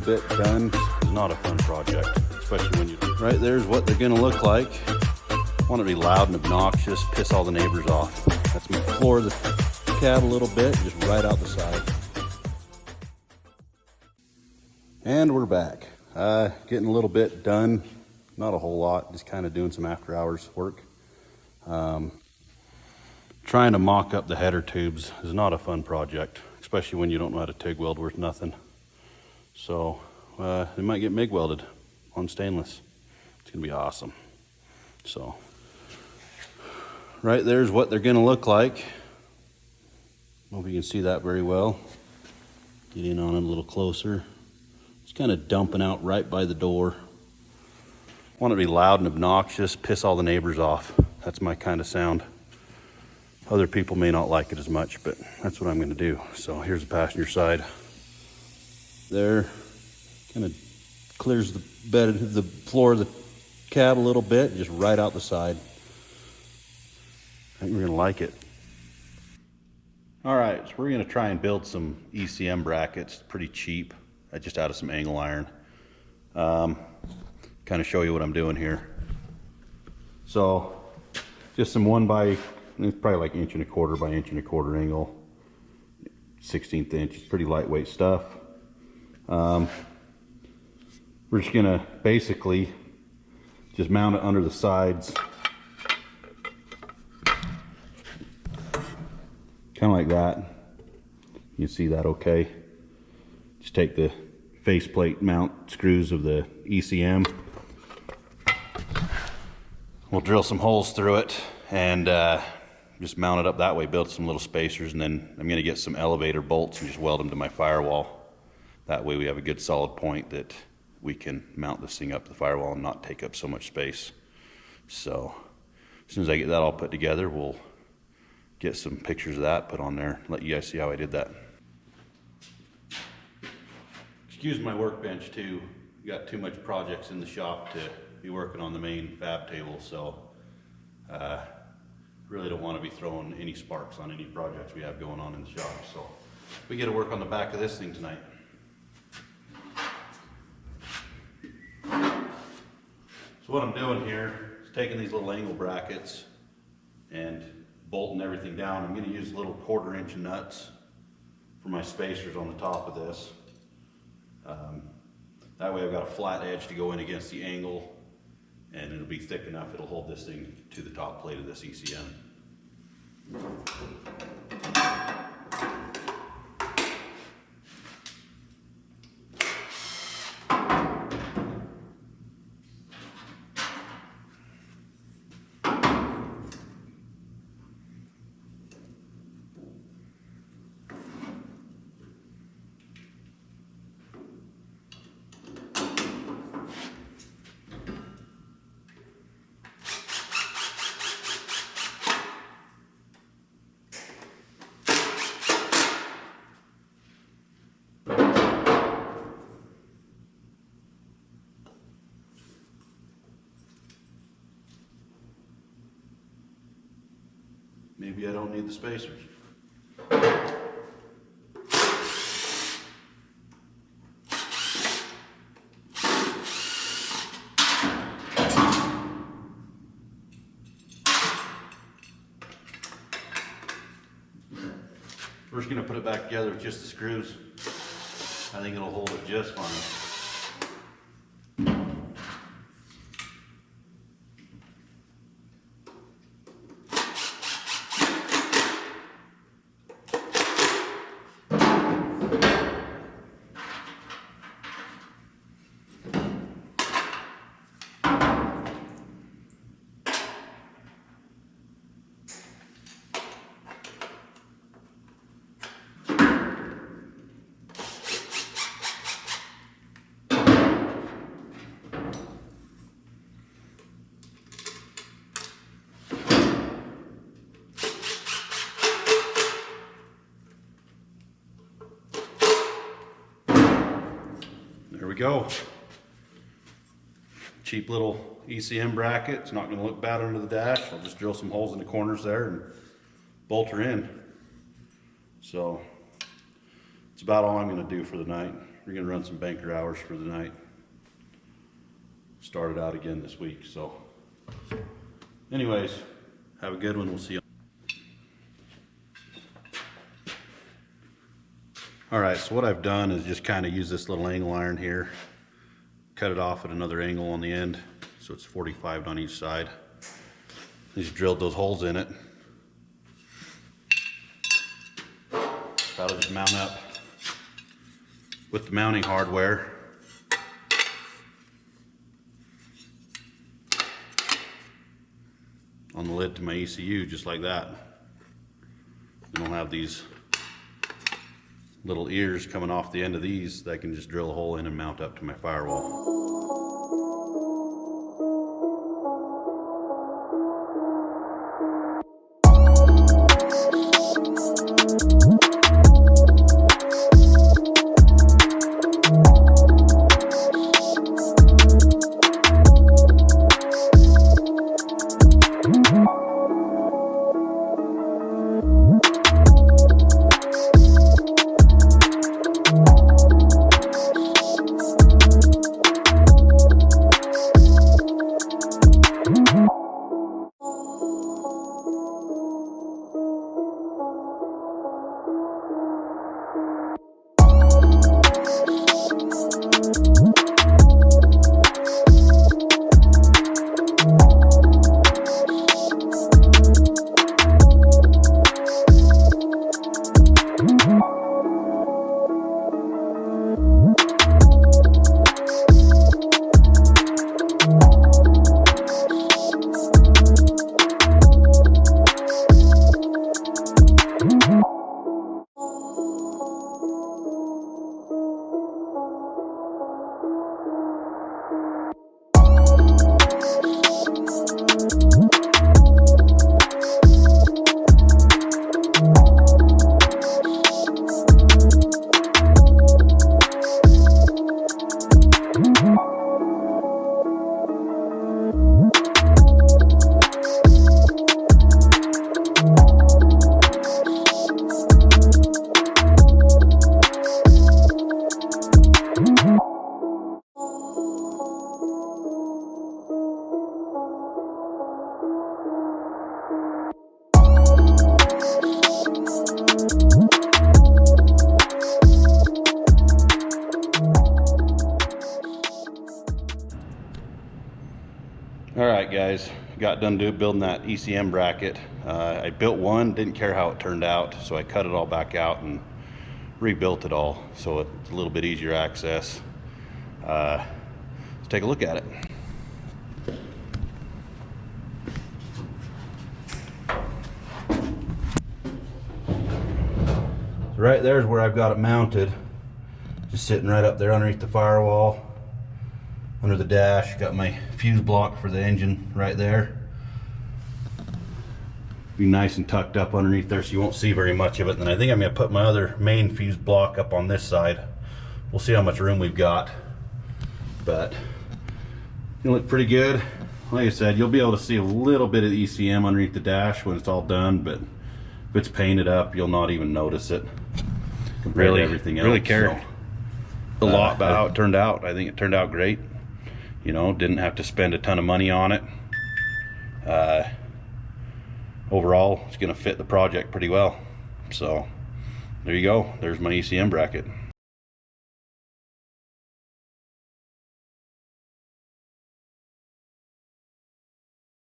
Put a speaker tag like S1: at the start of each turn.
S1: bit done is not a fun project, especially when you... Right there's what they're gonna look like. Want it to be loud and obnoxious, piss all the neighbors off. That's my floor of the cab a little bit, just right out the side. And we're back. Getting a little bit done, not a whole lot, just kind of doing some after hours work. Trying to mock up the header tubes is not a fun project, especially when you don't know how to TIG weld worth nothing. So they might get MIG welded on stainless. It's gonna be awesome. So right there's what they're gonna look like. Hope you can see that very well. Get in on it a little closer. It's kind of dumping out right by the door. Want it to be loud and obnoxious, piss all the neighbors off. That's my kind of sound. Other people may not like it as much, but that's what I'm gonna do. So here's the passenger side. There, kind of clears the bed, the floor of the cab a little bit, just right out the side. I think we're gonna like it. All right, so we're gonna try and build some ECM brackets, pretty cheap, just out of some angle iron. Kind of show you what I'm doing here. So, just some 1x, it's probably like 1 1/4 by 1 1/4 angle, 1/16 inch. It's pretty lightweight stuff. We're just gonna basically just mount it under the sides, kind of like that. You can see that okay. Just take the faceplate mount screws of the ECM. We'll drill some holes through it and just mount it up that way, build some little spacers, and then I'm gonna get some elevator bolts and just weld them to my firewall. That way we have a good solid point that we can mount this thing up to the firewall and not take up so much space. So as soon as I get that all put together, we'll get some pictures of that put on there, let you guys see how I did that. Excuse my workbench too. Got too much projects in the shop to be working on the main fab table, so really don't want to be throwing any sparks on any projects we have going on in the shop. So we get to work on the back of this thing tonight. So what I'm doing here is taking these little angle brackets and bolting everything down. I'm going to use little 1/4 inch nuts for my spacers on the top of this. That way I've got a flat edge to go in against the angle, and it'll be thick enough it'll hold this thing to the top plate of this ECM. Maybe I don't need the spacers. We're just going to put it back together with just the screws. I think it'll hold it just fine. There we go. Cheap little ECM bracket. It's not going to look bad under the dash. I'll just drill some holes in the corners there and bolt her in. So it's about all I'm going to do for the night. We're gonna run some banker hours for the night. Started out again this week, so. Anyways, have a good one, we'll see you. All right, so what I've done is just kind of use this little angle iron here, cut it off at another angle on the end, so it's 45 on each side. Just drilled those holes in it. That'll just mount up with the mounting hardware. On the lid to my ECU, just like that. And I'll have these little ears coming off the end of these that I can just drill a hole in and mount up to my firewall. Alright guys, got done building that ECM bracket. I built one, didn't care how it turned out, so I cut it all back out and rebuilt it all so it's a little bit easier access. Let's take a look at it. So right there is where I've got it mounted, just sitting right up there underneath the firewall. Under the dash, got my fuse block for the engine right there. Be nice and tucked up underneath there so you won't see very much of it. And then I think I'm going to put my other main fuse block up on this side. We'll see how much room we've got. But it'll look pretty good. Like I said, you'll be able to see a little bit of the ECM underneath the dash when it's all done, but if it's painted up, you'll not even notice it compared to everything else. Really care a lot about how it turned out. I think it turned out great. You know, didn't have to spend a ton of money on it. Overall, it's going to fit the project pretty well. So there you go. There's my ECM bracket.